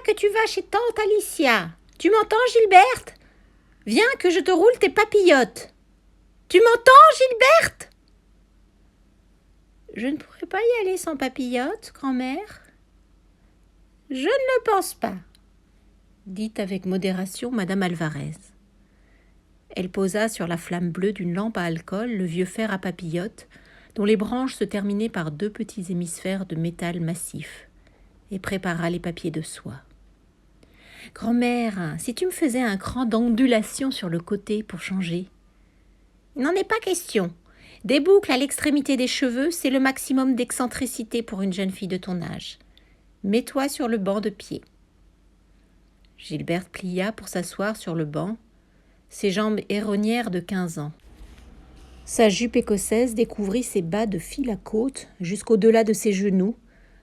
que tu vas chez tante Alicia. Tu m'entends, Gilberte? Viens que je te roule tes papillotes. Tu m'entends, Gilberte? Je ne pourrais pas y aller sans papillotes, grand-mère. Je ne le pense pas, dit avec modération madame Alvarez. Elle posa sur la flamme bleue d'une lampe à alcool le vieux fer à papillotes, dont les branches se terminaient par 2 petits hémisphères de métal massif, et prépara les papiers de soie. « Grand-mère, si tu me faisais un cran d'ondulation sur le côté pour changer. »« Il n'en est pas question. Des boucles à l'extrémité des cheveux, c'est le maximum d'excentricité pour une jeune fille de ton âge. Mets-toi sur le banc de pied. » Gilberte plia pour s'asseoir sur le banc, ses jambes héronnières de 15 ans. Sa jupe écossaise découvrit ses bas de fil à côte jusqu'au-delà de ses genoux,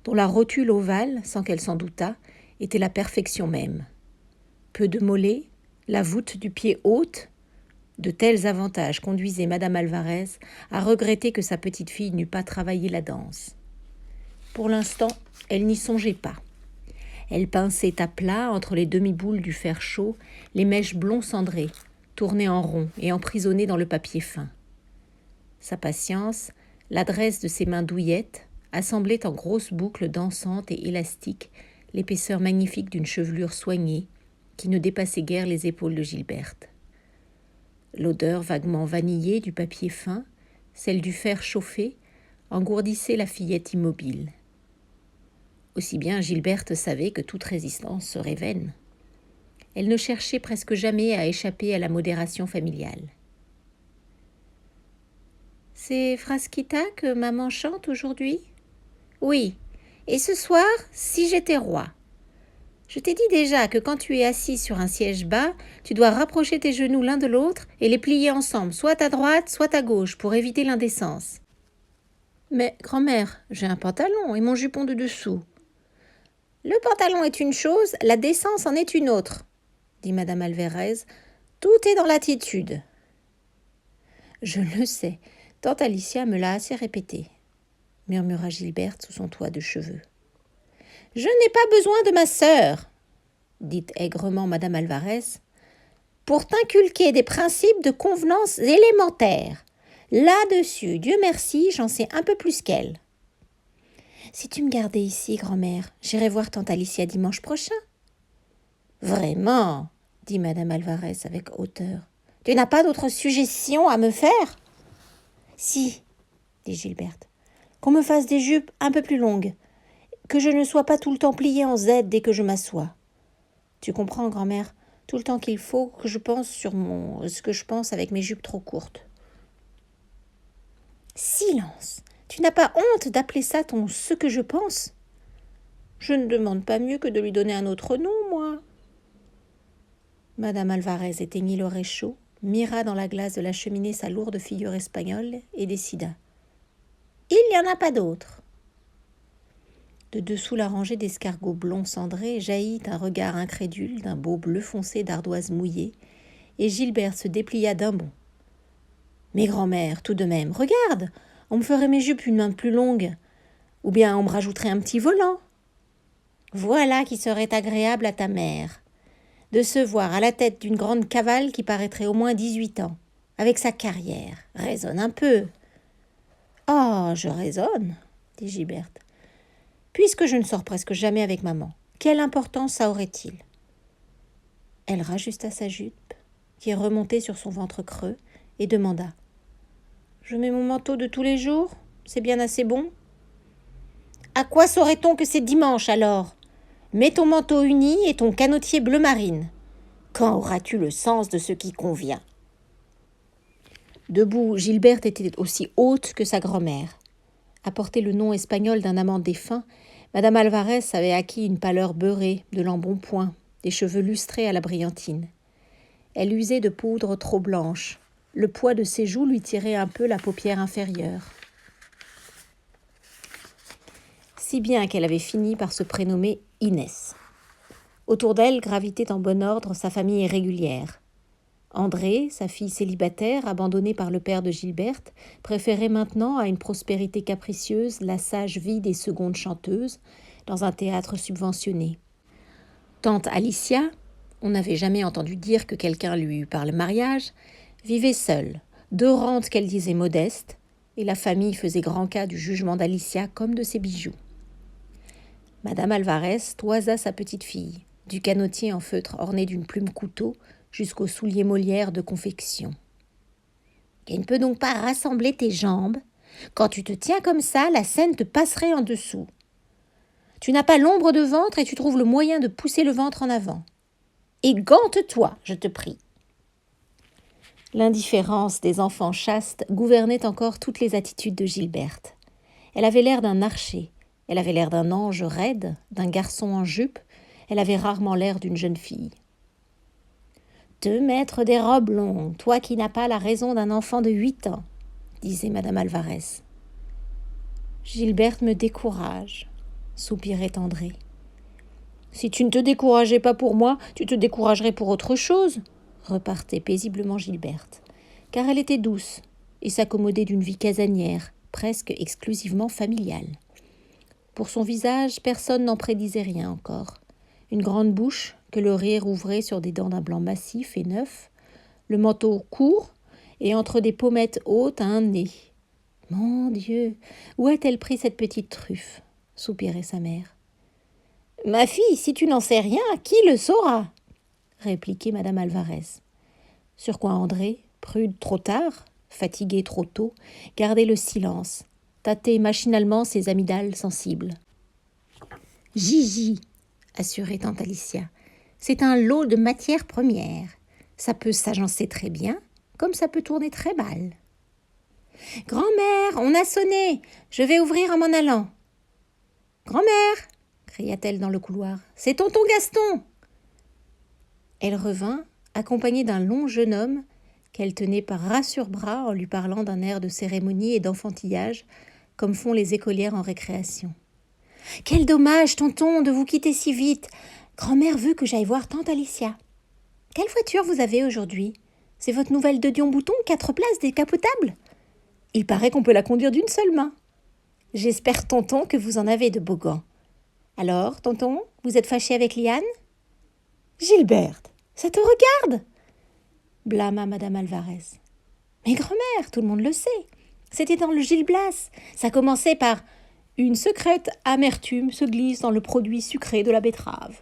dont la rotule ovale, sans qu'elle s'en doutât, était la perfection même. Peu de mollets, la voûte du pied haute, de tels avantages conduisaient madame Alvarez à regretter que sa petite fille n'eût pas travaillé la danse. Pour l'instant, elle n'y songeait pas. Elle pinçait à plat entre les demi-boules du fer chaud les mèches blond cendrées, tournées en rond et emprisonnées dans le papier fin. Sa patience, l'adresse de ses mains douillettes, assemblaient en grosses boucles dansantes et élastiques l'épaisseur magnifique d'une chevelure soignée qui ne dépassait guère les épaules de Gilberte. L'odeur vaguement vanillée du papier fin, celle du fer chauffé, engourdissait la fillette immobile. Aussi bien Gilberte savait que toute résistance serait vaine. Elle ne cherchait presque jamais à échapper à la modération familiale. « C'est Frasquita que maman chante aujourd'hui ? » ?»« Oui, et ce soir, si j'étais roi. Je t'ai dit déjà que quand tu es assis sur un siège bas, tu dois rapprocher tes genoux l'un de l'autre et les plier ensemble, soit à droite, soit à gauche, pour éviter l'indécence. »« Mais, grand-mère, j'ai un pantalon et mon jupon de dessous. »« Le pantalon est une chose, la décence en est une autre, » dit madame Alvarez. « Tout est dans l'attitude. »« Je le sais, tante Alicia me l'a assez répété, » murmura Gilberte sous son toit de cheveux. « Je n'ai pas besoin de ma sœur, » dit aigrement madame Alvarez, « pour t'inculquer des principes de convenance élémentaires. Là-dessus, Dieu merci, j'en sais un peu plus qu'elle. »« Si tu me gardais ici, grand-mère, j'irai voir tante Alicia dimanche prochain. »« Vraiment, » dit madame Alvarez avec hauteur. « Tu n'as pas d'autre suggestion à me faire ?»« Si, » dit Gilberte, « qu'on me fasse des jupes un peu plus longues, que je ne sois pas tout le temps pliée en Z dès que je m'assois. Tu comprends, grand-mère, tout le temps qu'il faut que je pense sur ce que je pense avec mes jupes trop courtes. »« Silence ! Tu n'as pas honte d'appeler ça ton « ce que je pense » ? Je ne demande pas mieux que de lui donner un autre nom, moi. » Madame Alvarez éteignit le réchaud, mira dans la glace de la cheminée sa lourde figure espagnole et décida. « Il n'y en a pas d'autre. » De dessous la rangée d'escargots blonds cendrés jaillit un regard incrédule d'un beau bleu foncé d'ardoise mouillée, et Gilberte se déplia d'un bond. « Mais grand-mère, tout de même, regarde, on me ferait mes jupes une main plus longue, ou bien on me rajouterait un petit volant. Voilà qui serait agréable à ta mère, de se voir à la tête d'une grande cavale qui paraîtrait au moins 18 ans, avec sa carrière. Raisonne un peu. »« Oh, je raisonne, » dit Gilberte. « Puisque je ne sors presque jamais avec maman, quelle importance ça aurait-il ?» Elle rajusta sa jupe, qui remontait sur son ventre creux, et demanda. « Je mets mon manteau de tous les jours ? C'est bien assez bon ? » ?»« À quoi saurait-on que c'est dimanche, alors ? Mets ton manteau uni et ton canotier bleu marine. Quand auras-tu le sens de ce qui convient ?» Debout, Gilberte était aussi haute que sa grand-mère. À porter le nom espagnol d'un amant défunt, madame Alvarez avait acquis une pâleur beurrée, de l'embonpoint, des cheveux lustrés à la brillantine. Elle usait de poudre trop blanche. Le poids de ses joues lui tirait un peu la paupière inférieure. Si bien qu'elle avait fini par se prénommer Inès. Autour d'elle gravitait en bon ordre sa famille irrégulière. André, sa fille célibataire, abandonnée par le père de Gilberte, préférait maintenant à une prospérité capricieuse la sage vie des secondes chanteuses dans un théâtre subventionné. Tante Alicia, on n'avait jamais entendu dire que quelqu'un lui eût parlé mariage, vivait seule, de rentes qu'elle disait modestes, et la famille faisait grand cas du jugement d'Alicia comme de ses bijoux. Madame Alvarez toisa sa petite fille, du canotier en feutre orné d'une plume couteau jusqu'aux souliers Molière de confection. « Tu ne peux donc pas rassembler tes jambes. Quand tu te tiens comme ça, la scène te passerait en dessous. Tu n'as pas l'ombre de ventre et tu trouves le moyen de pousser le ventre en avant. Et gante-toi, je te prie. » L'indifférence des enfants chastes gouvernait encore toutes les attitudes de Gilberte. Elle avait l'air d'un archer, elle avait l'air d'un ange raide, d'un garçon en jupe, elle avait rarement l'air d'une jeune fille. « Te mettre des robes longues, toi qui n'as pas la raison d'un enfant de 8 ans, disait madame Alvarez. Gilberte me décourage, soupirait André. Si tu ne te décourageais pas pour moi, tu te découragerais pour autre chose, repartait paisiblement Gilberte, car elle était douce et s'accommodait d'une vie casanière, presque exclusivement familiale. Pour son visage, personne n'en prédisait rien encore. Une grande bouche, que le rire ouvrait sur des dents d'un blanc massif et neuf, le menton court et entre des pommettes hautes un nez. « Mon Dieu, où a-t-elle pris cette petite truffe ?» soupirait sa mère. « Ma fille, si tu n'en sais rien, qui le saura ?» répliquait madame Alvarez. Sur quoi André, prude trop tard, fatigué trop tôt, gardait le silence, tâtait machinalement ses amygdales sensibles. « Gigi, » assurait tante Alicia, « c'est un lot de matières premières. Ça peut s'agencer très bien, comme ça peut tourner très mal. »« Grand-mère, on a sonné. Je vais ouvrir en m'en allant. »« Grand-mère !» cria-t-elle dans le couloir. « C'est tonton Gaston !» Elle revint, accompagnée d'un long jeune homme qu'elle tenait par rassure-bras en lui parlant d'un air de cérémonie et d'enfantillage, comme font les écolières en récréation. « Quel dommage, tonton, de vous quitter si vite. Grand-mère veut que j'aille voir tante Alicia. Quelle voiture vous avez aujourd'hui ? C'est votre nouvelle de Dion-Bouton, 4 places décapotable ? Il paraît qu'on peut la conduire d'une seule main. J'espère, tonton, que vous en avez de beaux gants. Alors, tonton, vous êtes fâché avec Liane ? » ?»« Gilberte, ça te regarde ?» blâma madame Alvarez. « Mais grand-mère, tout le monde le sait. C'était dans le Gil Blas. Ça commençait par « Une secrète amertume se glisse dans le produit sucré de la betterave. »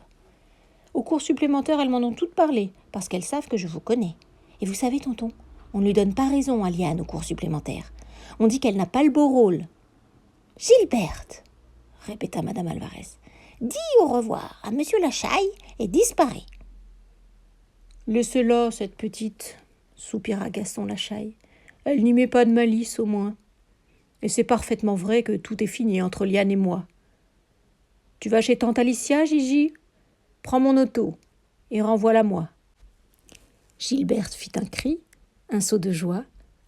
Au cours supplémentaire, elles m'en ont toutes parlé, parce qu'elles savent que je vous connais. Et vous savez, tonton, on ne lui donne pas raison à Liane au cours supplémentaire. On dit qu'elle n'a pas le beau rôle. « Gilberte, » répéta madame Alvarez, « dis au revoir à monsieur Lachaille et disparaît. »« Laissez-la, cette petite, » soupira Gaston Lachaille. « Elle n'y met pas de malice, au moins. Et c'est parfaitement vrai que tout est fini entre Liane et moi. Tu vas chez tante Alicia, Gigi ? Prends mon auto et renvoie-la-moi. » Gilberte fit un cri, un saut de joie,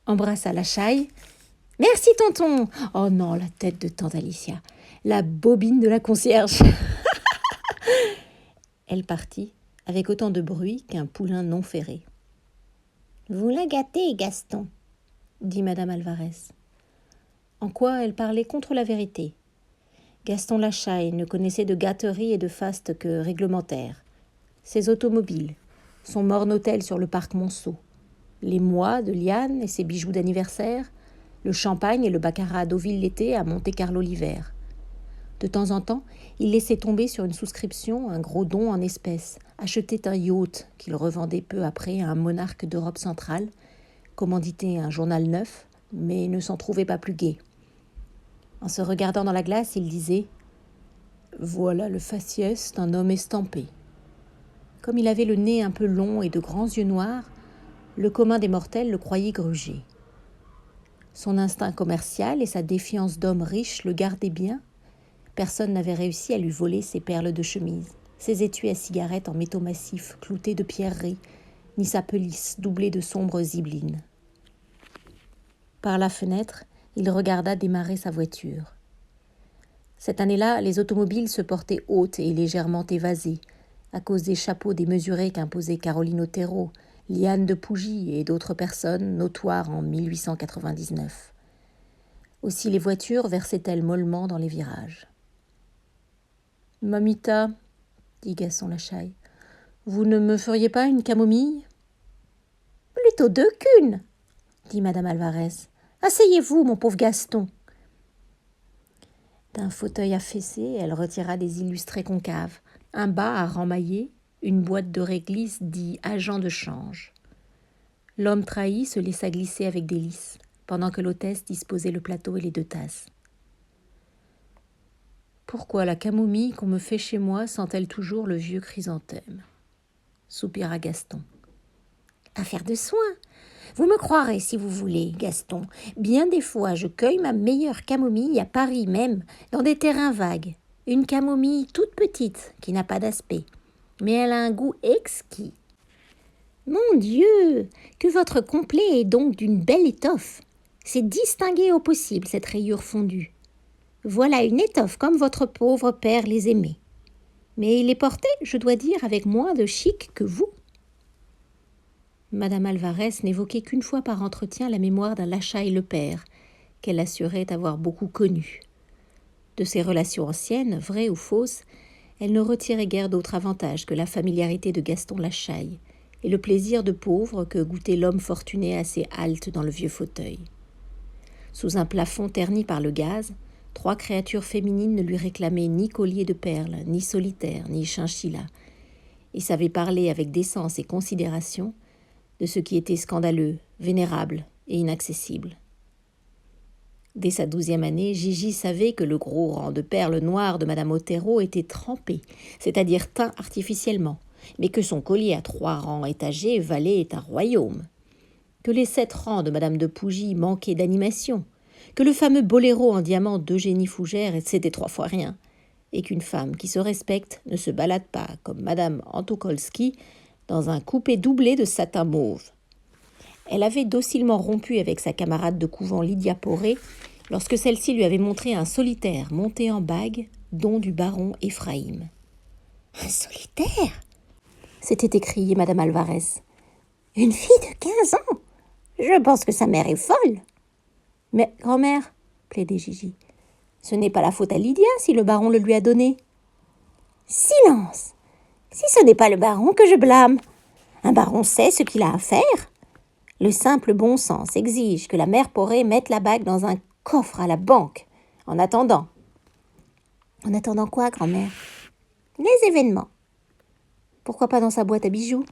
embrassa Lachaille. « Merci, tonton !»« Oh non, la tête de tante Alicia, la bobine de la concierge !» Elle partit avec autant de bruit qu'un poulain non ferré. « Vous la gâtez, Gaston !» dit madame Alvarez. En quoi elle parlait contre la vérité. Gaston Lachaille ne connaissait de gâterie et de faste que réglementaire. Ses automobiles, son morne hôtel sur le parc Monceau, les mois de Liane et ses bijoux d'anniversaire, le champagne et le baccarat à Deauville l'été, à Monte-Carlo l'hiver. De temps en temps, il laissait tomber sur une souscription un gros don en espèces, achetait un yacht qu'il revendait peu après à un monarque d'Europe centrale, commanditait un journal neuf, mais ne s'en trouvait pas plus gai. En se regardant dans la glace, il disait « Voilà le faciès d'un homme estampé. » Comme il avait le nez un peu long et de grands yeux noirs, le commun des mortels le croyait gruger. Son instinct commercial et sa défiance d'homme riche le gardaient bien. Personne n'avait réussi à lui voler ses perles de chemise, ses étuis à cigarettes en métaux massifs cloutés de pierreries, ni sa pelisse doublée de sombres zibelines. Par la fenêtre, il regarda démarrer sa voiture. Cette année-là, les automobiles se portaient hautes et légèrement évasées, à cause des chapeaux démesurés qu'imposait Caroline Otero, Liane de Pougy et d'autres personnes notoires en 1899. Aussi les voitures versaient-elles mollement dans les virages. « Mamita, dit Gaston Lachaille. Vous ne me feriez pas une camomille ? Plutôt deux qu'une, dit madame Alvarez. Asseyez-vous, mon pauvre Gaston. D'un fauteuil affaissé, elle retira des illustrés concaves, un bas à remmailler, une boîte de réglisse dit agent de change. L'homme trahi se laissa glisser avec délice, pendant que l'hôtesse disposait le plateau et les 2 tasses. Pourquoi la camomille qu'on me fait chez moi sent-elle toujours le vieux chrysanthème ? Soupira Gaston. Affaire de soin. Vous me croirez si vous voulez, Gaston. Bien des fois, je cueille ma meilleure camomille à Paris même, dans des terrains vagues. Une camomille toute petite, qui n'a pas d'aspect. Mais elle a un goût exquis. Mon Dieu, que votre complet est donc d'une belle étoffe. C'est distingué au possible, cette rayure fondue. Voilà une étoffe comme votre pauvre père les aimait. Mais il est porté, je dois dire, avec moins de chic que vous. Madame Alvarez n'évoquait qu'une fois par entretien la mémoire d'un Lachaille le père, qu'elle assurait avoir beaucoup connu. De ses relations anciennes, vraies ou fausses, elle ne retirait guère d'autre avantage que la familiarité de Gaston Lachaille et le plaisir de pauvre que goûtait l'homme fortuné assez halte dans le vieux fauteuil. Sous un plafond terni par le gaz, 3 créatures féminines ne lui réclamaient ni collier de perles, ni solitaire, ni chinchilla, et savaient parler avec décence et considération de ce qui était scandaleux, vénérable et inaccessible. Dès sa 12e année, Gigi savait que le gros rang de perles noires de Madame Otero était trempé, c'est-à-dire teint artificiellement, mais que son collier à 3 rangs étagés valait un royaume, que les 7 rangs de Madame de Pougy manquaient d'animation, que le fameux boléro en diamant d'Eugénie Fougère c'était 3 fois rien, et qu'une femme qui se respecte ne se balade pas, comme Madame Antokolski, dans un coupé doublé de satin mauve. Elle avait docilement rompu avec sa camarade de couvent Lydia Poré lorsque celle-ci lui avait montré un solitaire monté en bague, don du baron Ephraim. « Un solitaire » s'était écriée Madame Alvarez. « Une fille de 15 ans. Je pense que sa mère est folle. »« Mais, grand-mère, plaidait Gigi, ce n'est pas la faute à Lydia si le baron le lui a donné. »« Silence. Si ce n'est pas le baron que je blâme. Un baron sait ce qu'il a à faire. Le simple bon sens exige que la mère Poré mette la bague dans un coffre à la banque, en attendant. »« En attendant quoi, grand-mère ? » ?»« Les événements. »« Pourquoi pas dans sa boîte à bijoux ? » ?»«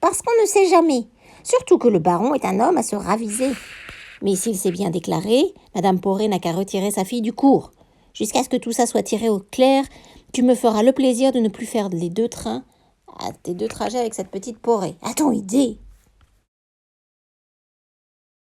Parce qu'on ne sait jamais, surtout que le baron est un homme à se raviser. Mais s'il s'est bien déclaré, Madame Poré n'a qu'à retirer sa fille du cours. Jusqu'à ce que tout ça soit tiré au clair, tu me feras le plaisir de ne plus faire les 2 trains, tes 2 trajets avec cette petite Poré. À ton idée !»